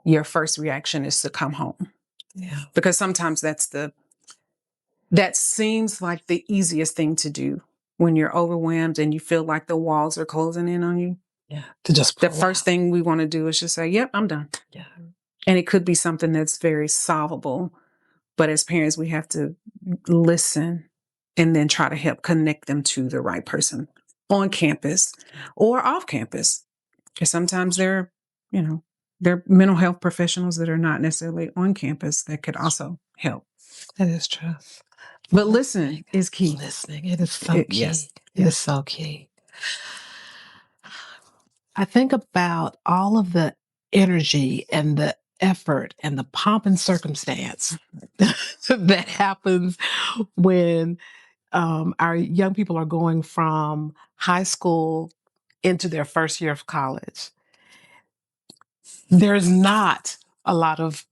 Speaker 3: your first reaction is to come home?
Speaker 1: Yeah.
Speaker 3: Because sometimes that seems like the easiest thing to do when you're overwhelmed and you feel like the walls are closing in on you.
Speaker 1: Yeah. To just
Speaker 3: The
Speaker 1: pull
Speaker 3: first
Speaker 1: out.
Speaker 3: thing we want to do is just say, yep, I'm done.
Speaker 1: Yeah.
Speaker 3: And it could be something that's very solvable. But as parents, we have to listen and then try to help connect them to the right person on campus or off campus. Because sometimes they're mental health professionals that are not necessarily on campus that could also help.
Speaker 1: That is true.
Speaker 3: But listening is key.
Speaker 1: Listening. It is so key.
Speaker 3: Yes.
Speaker 1: It is so key. I think about all of the energy and the effort and the pomp and circumstance that happens when our young people are going from high school into their first year of college. There's not a lot of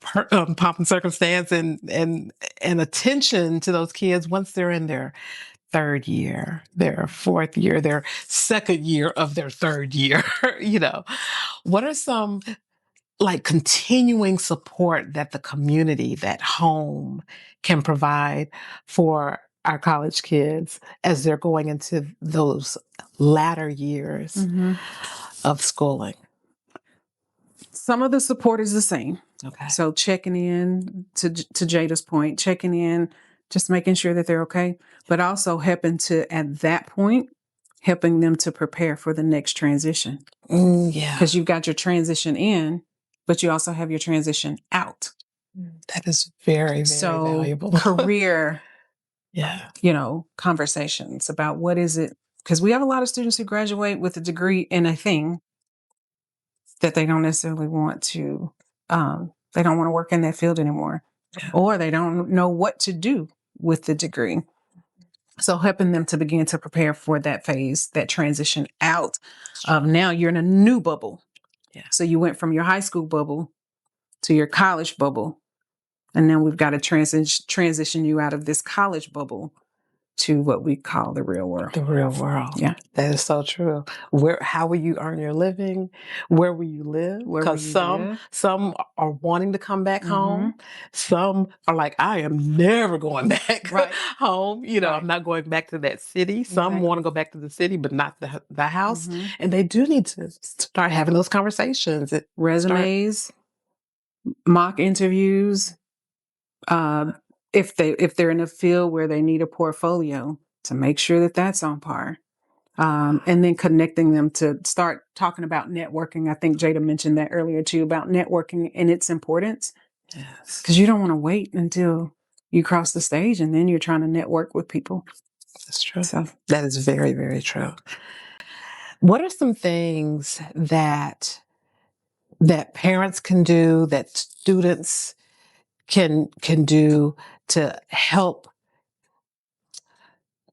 Speaker 1: pomp and circumstance and attention to those kids once they're in their third year, their fourth year, their second year of their third year. What are some like continuing support that the community, that home can provide for our college kids as they're going into those latter years of schooling?
Speaker 3: Some of the support is the same.
Speaker 1: Okay.
Speaker 3: So checking in to Jada's point, checking in, just making sure that they're okay, but also helping to, at that point, helping them to prepare for the next transition.
Speaker 1: Yeah.
Speaker 3: Because you've got your transition in, but you also have your transition out.
Speaker 1: That is very, very valuable.
Speaker 3: Career,
Speaker 1: yeah.
Speaker 3: Conversations about what is it, because we have a lot of students who graduate with a degree in a thing that they don't necessarily want to, they don't want to work in that field anymore, or they don't know what to do with the degree. So helping them to begin to prepare for that phase, that transition out of now you're in a new bubble.
Speaker 1: Yeah.
Speaker 3: So you went from your high school bubble to your college bubble. And then we've got to transition you out of this college bubble to what we call the real world.
Speaker 1: The real world.
Speaker 3: Yeah.
Speaker 1: That is so true. How will you earn your living? Where will you live? Because some are wanting to come back home. Some are like, I am never going back home. I'm not going back to that city. Some want to go back to the city, but not the house. And they do need to start having those conversations.
Speaker 3: Resumes, mock interviews. If they're in a field where they need a portfolio, to make sure that that's on par. And then connecting them to start talking about networking. I think Jada mentioned that earlier too, about networking and its importance.
Speaker 1: Yes.
Speaker 3: Because you don't want to wait until you cross the stage and then you're trying to network with people.
Speaker 1: That's true.
Speaker 3: So
Speaker 1: that is very, very true. What are some things that parents can do, that students can do to help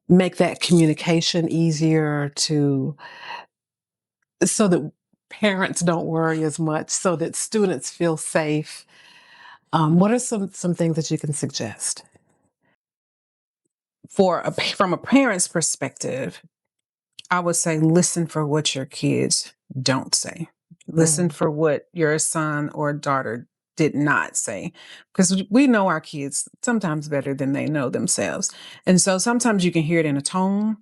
Speaker 1: make that communication easier, so that parents don't worry as much, so that students feel safe? What are some things that you can suggest?
Speaker 3: From a parent's perspective, I would say listen for what your kids don't say. Listen for what your son or daughter did not say, because we know our kids sometimes better than they know themselves. And so sometimes you can hear it in a tone.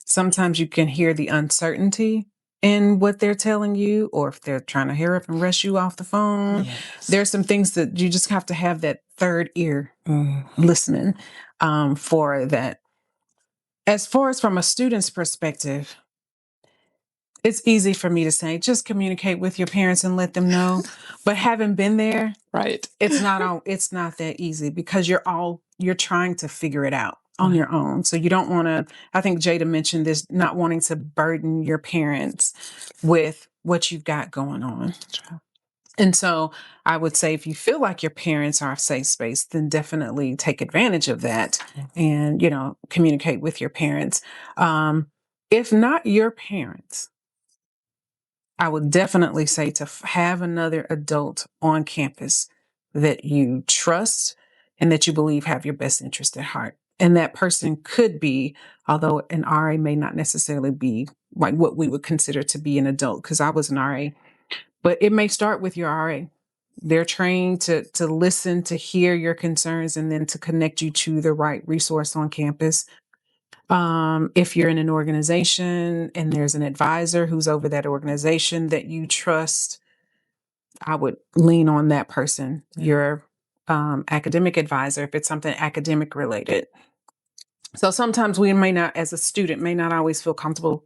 Speaker 3: Sometimes you can hear the uncertainty in what they're telling you, or if they're trying to hurry up and rush you off the phone. Yes. There's some things that you just have to have that third ear listening for that. As far as from a student's perspective, it's easy for me to say, just communicate with your parents and let them know. But having been there, it's not that easy, because you're trying to figure it out on your own. So you don't want to, I think Jada mentioned this, not wanting to burden your parents with what you've got going on. And so I would say, if you feel like your parents are a safe space, then definitely take advantage of that and, communicate with your parents. If not your parents, I would definitely say to have another adult on campus that you trust and that you believe have your best interest at heart. And that person could be, although an RA may not necessarily be like what we would consider to be an adult, because I was an RA, but it may start with your RA. They're trained to listen, to hear your concerns, and then to connect you to the right resource on campus. If you're in an organization and there's an advisor who's over that organization that you trust, I would lean on that person. Your academic advisor, if it's something academic related. So sometimes we may not, as a student, may not always feel comfortable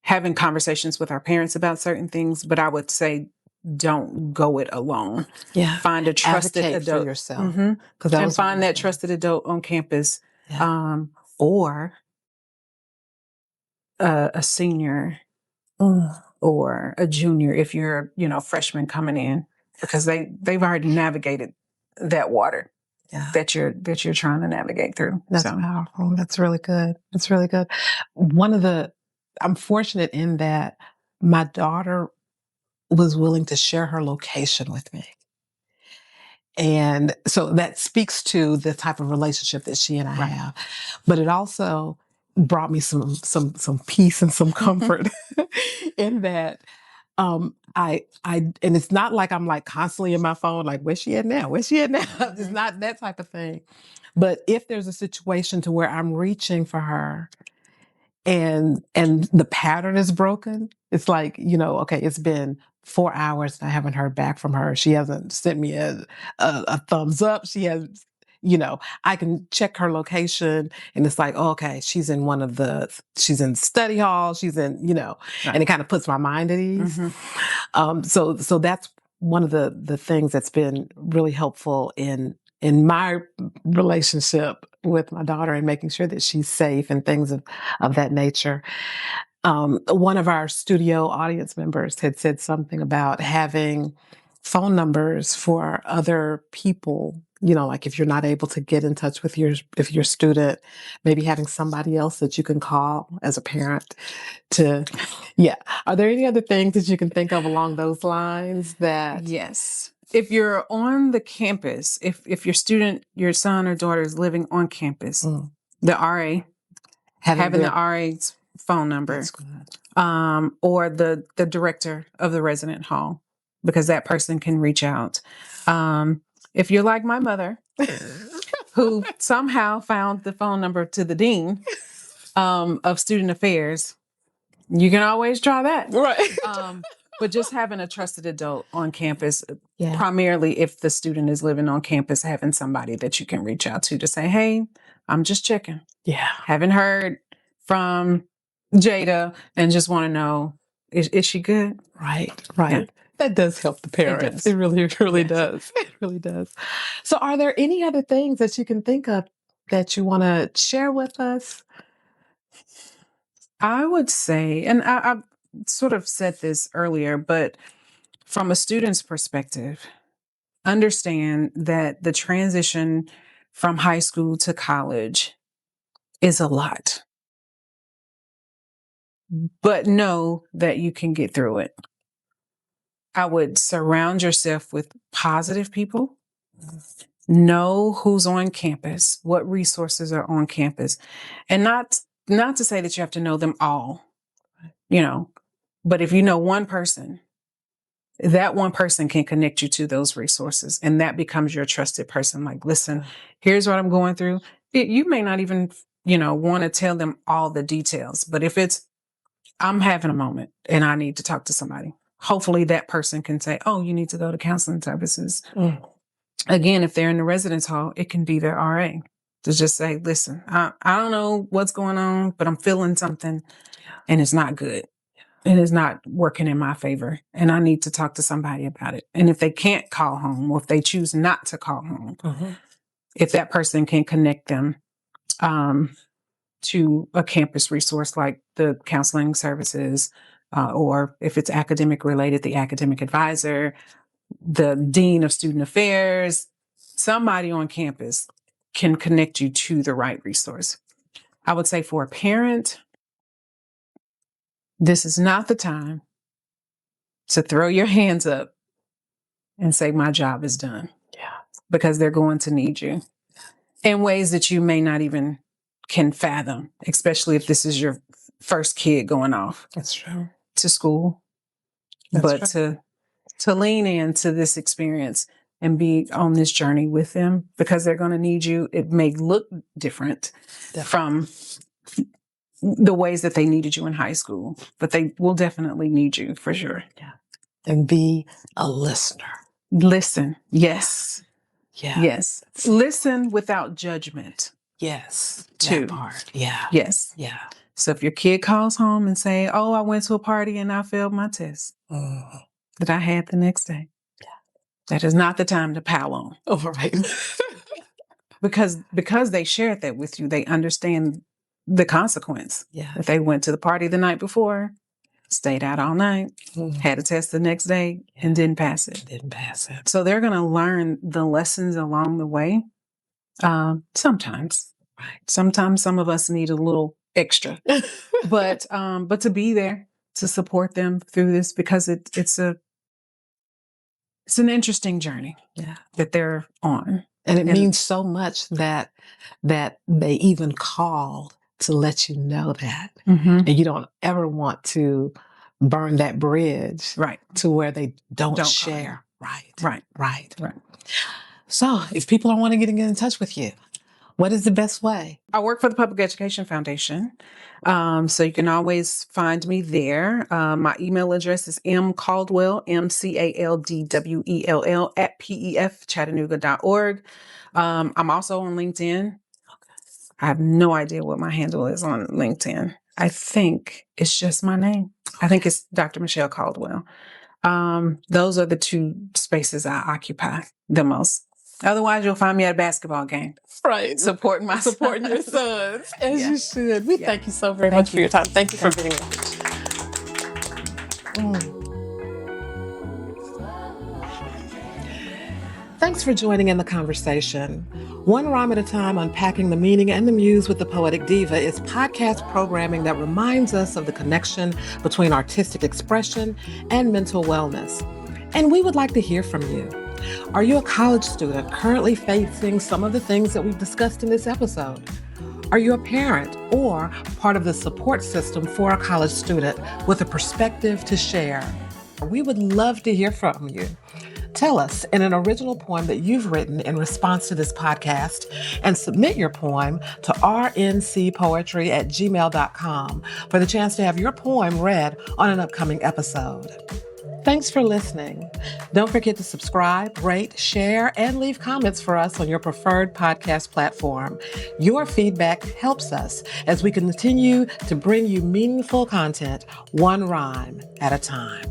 Speaker 3: having conversations with our parents about certain things, but I would say don't go it alone.
Speaker 1: Yeah.
Speaker 3: Find a trusted
Speaker 1: Advocate
Speaker 3: adult
Speaker 1: for yourself.
Speaker 3: Mm-hmm. And find that trusted adult on campus, or a senior or a junior if you're, freshman coming in, because they've already navigated that water that you're trying to navigate through.
Speaker 1: That's powerful. That's really good. That's really good. I'm fortunate in that my daughter was willing to share her location with me. And so that speaks to the type of relationship that she and I have. But it also brought me some peace and some comfort in that I and it's not like I'm like constantly in my phone, like, where's she at now? Where's she at now? It's not that type of thing. But if there's a situation to where I'm reaching for her and the pattern is broken, it's like, okay, it's been 4 hours and I haven't heard back from her. She hasn't sent me a thumbs up. She has, I can check her location and it's like, oh, okay, she's in study hall. She's in, and it kind of puts my mind at ease. So that's one of the things that's been really helpful in my relationship with my daughter and making sure that she's safe and things of that nature. One of our studio audience members had said something about having phone numbers for other people, like if you're not able to get in touch with your student, maybe having somebody else that you can call as a parent Are there any other things that you can think of along those lines that?
Speaker 3: Yes. If you're on the campus, if your son or daughter is living on campus, the RA, having the RA's phone number, or the director of the resident hall, because that person can reach out. If you're like my mother, who somehow found the phone number to the dean of student affairs, you can always try that.
Speaker 1: Right.
Speaker 3: But just having a trusted adult on campus, primarily if the student is living on campus, having somebody that you can reach out to say, hey, I'm just checking.
Speaker 1: Yeah.
Speaker 3: Haven't heard from Jada and just want to know, is she good?
Speaker 1: Right. Yeah. That does help the parents. It really does. It really does. So are there any other things that you can think of that you want to share with us?
Speaker 3: I would say, and I sort of said this earlier, but from a student's perspective, understand that the transition from high school to college is a lot. But know that you can get through it. I would surround yourself with positive people. Know who's on campus, what resources are on campus, and not to say that you have to know them all, but if you know one person, that one person can connect you to those resources, and that becomes your trusted person. Like, listen, here's what I'm going through. You may not even, want to tell them all the details, but if I'm having a moment and I need to talk to somebody, hopefully that person can say, oh, you need to go to counseling services. Again, if they're in the residence hall, it can be their RA to just say, listen, I don't know what's going on, but I'm feeling something and it's not good. And it's not working in my favor. And I need to talk to somebody about it. And if they can't call home, or if they choose not to call home, if that person can connect them to a campus resource like the counseling services, or if it's academic related, the academic advisor, the dean of student affairs, somebody on campus can connect you to the right resource. I would say for a parent, this is not the time to throw your hands up and say, my job is done.
Speaker 1: Yeah.
Speaker 3: Because they're going to need you. in ways that you may not even can fathom, especially if this is your first kid going off
Speaker 1: That's true.
Speaker 3: to school.
Speaker 1: That's
Speaker 3: But to lean into this experience and be on this journey with them, because they're going to need you. It may look different from the ways that they needed you in high school, but they will definitely need you for sure.
Speaker 1: Yeah. And be a listener.
Speaker 3: Listen. Yes.
Speaker 1: Yeah.
Speaker 3: Yes. Listen without judgment.
Speaker 1: Yes.
Speaker 3: Too.
Speaker 1: That part. Yeah.
Speaker 3: Yes.
Speaker 1: Yeah.
Speaker 3: So if your kid calls home and say, "Oh, I went to a party and I failed my test that I had the next day," that is not the time to pile on.
Speaker 1: Oh, right.
Speaker 3: because they shared that with you, they understand the consequence.
Speaker 1: Yeah.
Speaker 3: If they went to the party the night before, stayed out all night, had a test the next day, and didn't pass it. So they're going to learn the lessons along the way. Sometimes.
Speaker 1: Right.
Speaker 3: Sometimes some of us need a little extra. but to be there to support them through this, because it's an interesting journey that they're on.
Speaker 1: And it means so much that they even called to let you know that. And you don't ever want to burn that bridge to where they don't share. Right. So if people want to get in touch with you, what is the best way?
Speaker 3: I work for the Public Education Foundation. So you can always find me there. My email address is mcaldwell, MCALDWELL @peffchattanooga.org. I'm also on LinkedIn. I have no idea what my handle is on LinkedIn. I think it's just my name. I think it's Dr. Michelle Caldwell. Those are the two spaces I occupy the most. Otherwise, you'll find me at a basketball game.
Speaker 1: Right.
Speaker 3: Supporting your
Speaker 1: sons. As you should. We thank you so very much for your time. Thank you for being with us. Thanks for joining in the conversation. One Rhyme at a Time, unpacking the meaning and the muse with the Poetic Diva is podcast programming that reminds us of the connection between artistic expression and mental wellness. And we would like to hear from you. Are you a college student currently facing some of the things that we've discussed in this episode? Are you a parent or part of the support system for a college student with a perspective to share? We would love to hear from you. Tell us in an original poem that you've written in response to this podcast, and submit your poem to RNCPoetry@gmail.com for the chance to have your poem read on an upcoming episode. Thanks for listening. Don't forget to subscribe, rate, share, and leave comments for us on your preferred podcast platform. Your feedback helps us as we continue to bring you meaningful content, one rhyme at a time.